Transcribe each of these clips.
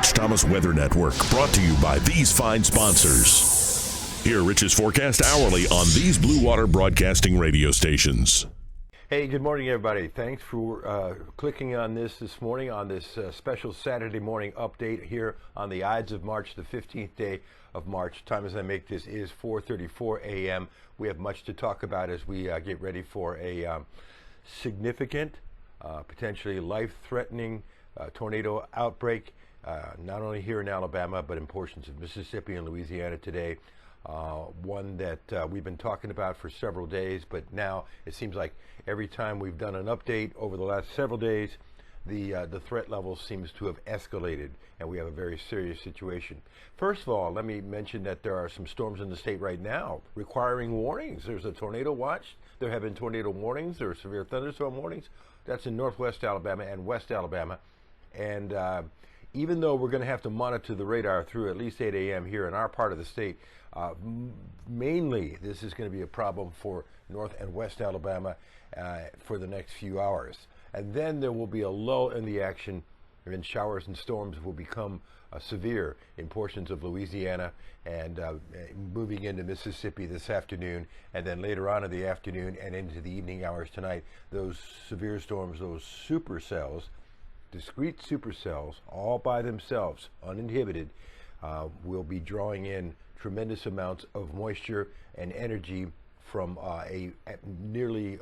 Rich Thomas Weather Network, brought to you by these fine sponsors. Hear Rich's forecast hourly on these Blue Water Broadcasting radio stations. Hey, good morning, everybody. Thanks for clicking on this morning on this special Saturday morning update here on the Ides of March, the 15th day of March. Time as I make this is 4:34 a.m. We have much to talk about as we get ready for a significant, potentially life-threatening tornado outbreak, not only here in Alabama, but in portions of Mississippi and Louisiana today. One that we've been talking about for several days, but now it seems like every time we've done an update over the last several days, the threat level seems to have escalated, and we have a very serious situation. First of all, let me mention that there are some storms in the state right now requiring warnings. There's a tornado watch. There have been tornado warnings. There are severe thunderstorm warnings. That's in northwest Alabama and west Alabama. And even though we're going to have to monitor the radar through at least 8 a.m. here in our part of the state, mainly this is going to be a problem for north and west Alabama for the next few hours. And then there will be a lull in the action, and showers and storms will become severe in portions of Louisiana and moving into Mississippi this afternoon, and then later on in the afternoon and into the evening hours tonight, those severe storms, those supercells, discrete supercells, all by themselves, uninhibited, will be drawing in tremendous amounts of moisture and energy from a nearly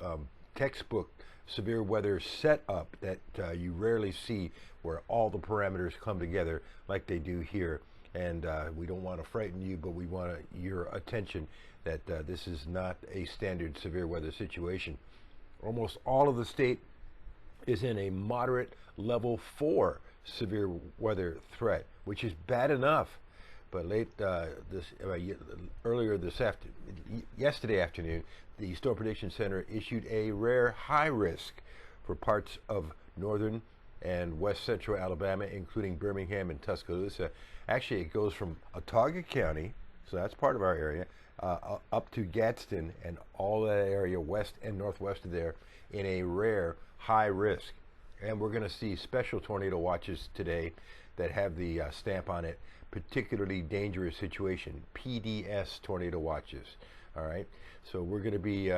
textbook severe weather setup that you rarely see, where all the parameters come together like they do here. And we don't want to frighten you, but we want your attention that this is not a standard severe weather situation. Almost all of the state is in a moderate level 4 severe weather threat, which is bad enough. But yesterday afternoon, the Storm Prediction Center issued a rare high risk for parts of northern and west central Alabama, including Birmingham and Tuscaloosa. Actually, it goes from Autauga County, so that's part of our area, up to Gadsden and all that area west and northwest of there in a rare high risk. And we're going to see special tornado watches today that have the stamp on it, particularly dangerous situation, PDS tornado watches. All right, so we're going to be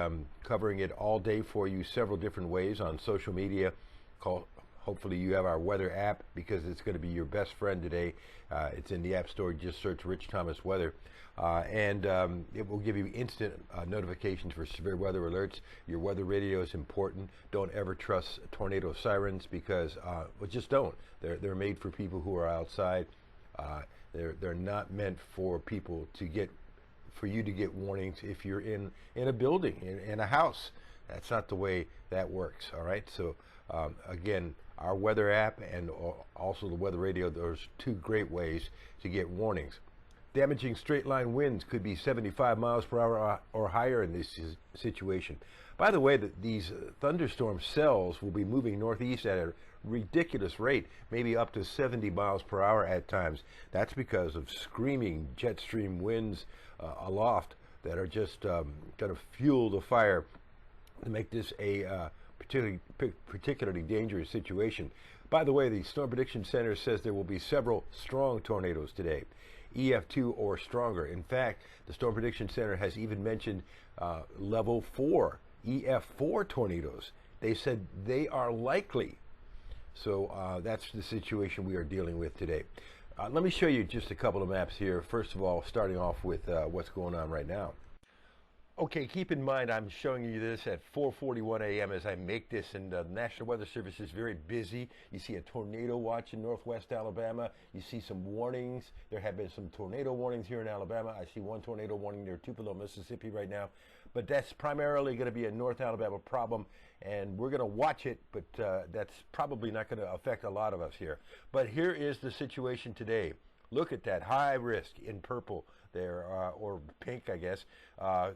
covering it all day for you, several different ways on social media. Hopefully you have our weather app, because it's going to be your best friend today. It's in the App Store. Just search Rich Thomas Weather. And it will give you instant notifications for severe weather alerts. Your weather radio is important. Don't ever trust tornado sirens, because well, just don't. They're made for people who are outside. They're not meant for people to get, for you to get warnings if you're in a building, in a house. That's not the way that works. All right. So again, our weather app and also the weather radio, those two great ways to get warnings. Damaging straight line winds could be 75 miles per hour or higher in this situation. By the way, these thunderstorm cells will be moving northeast at a ridiculous rate, maybe up to 70 miles per hour at times. That's because of screaming jet stream winds aloft that are just going to fuel the fire to make this a particularly dangerous situation. By the way, the Storm Prediction Center says there will be several strong tornadoes today, EF2 or stronger. In fact, the Storm Prediction Center has even mentioned level 4, EF4 tornadoes. They said they are likely. So that's the situation we are dealing with today. Let me show you just a couple of maps here. First of all, starting off with what's going on right now. Okay, keep in mind I'm showing you this at 4:41 a.m. as I make this, and the National Weather Service is very busy. You see a tornado watch in northwest Alabama. You see some warnings. There have been some tornado warnings here in Alabama. I see one tornado warning near Tupelo, Mississippi right now. But that's primarily going to be a North Alabama problem, and we're going to watch it, but that's probably not going to affect a lot of us here. But here is the situation today. Look at that high risk in purple there, or pink, I guess,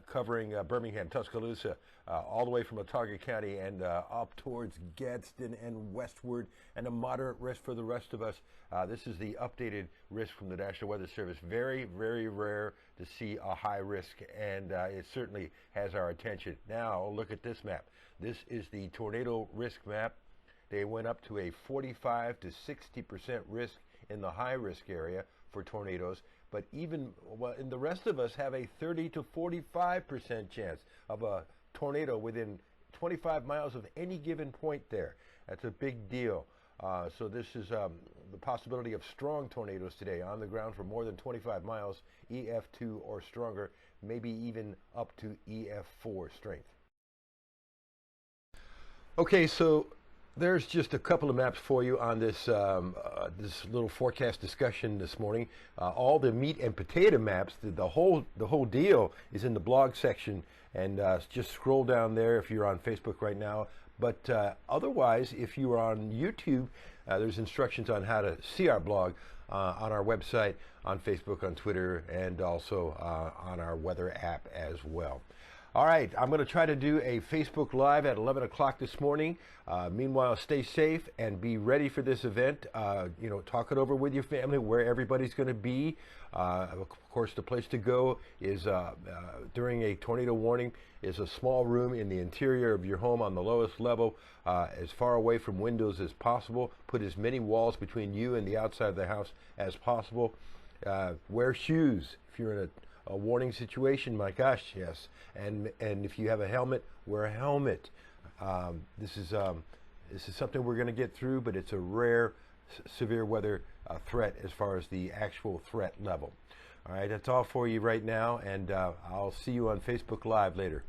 covering Birmingham, Tuscaloosa, all the way from Autauga County and up towards Gadsden and westward, and a moderate risk for the rest of us. This is the updated risk from the National Weather Service. Very, very rare to see a high risk, and it certainly has our attention. Now, look at this map. This is the tornado risk map. They went up to a 45 to 60% risk in the high-risk area for tornadoes, but even and the rest of us have a 30 to 45% chance of a tornado within 25 miles of any given point there. That's a big deal. So this is the possibility of strong tornadoes today on the ground for more than 25 miles, EF2 or stronger, maybe even up to EF4 strength. Okay, so there's just a couple of maps for you on this this little forecast discussion this morning. All the meat and potato maps, the whole deal is in the blog section, and just scroll down there if you're on Facebook right now. But otherwise, if you are on YouTube, there's instructions on how to see our blog on our website, on Facebook, on Twitter, and also on our weather app as well. All right, I'm going to try to do a Facebook Live at 11 o'clock this morning. Meanwhile, stay safe and be ready for this event. Talk it over with your family, where everybody's going to be. Of course, the place to go is during a tornado warning is a small room in the interior of your home on the lowest level, as far away from windows as possible. Put as many walls between you and the outside of the house as possible. Wear shoes if you're in a warning situation. My gosh, yes. And if you have a helmet, wear a helmet. This is something we're going to get through, but it's a rare severe weather threat as far as the actual threat level. All right, that's all for you right now, and I'll see you on Facebook Live later.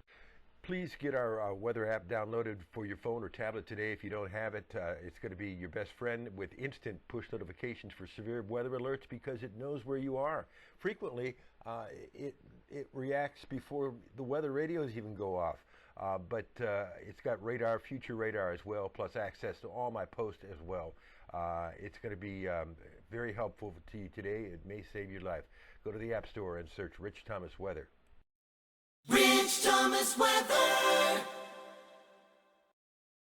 Please get our weather app downloaded for your phone or tablet today. If you don't have it, it's going to be your best friend with instant push notifications for severe weather alerts, because it knows where you are. Frequently, it reacts before the weather radios even go off. But it's got radar, future radar as well, plus access to all my posts as well. It's going to be very helpful to you today. It may save your life. Go to the App Store and search Rich Thomas Weather. Rich Thomas Weather.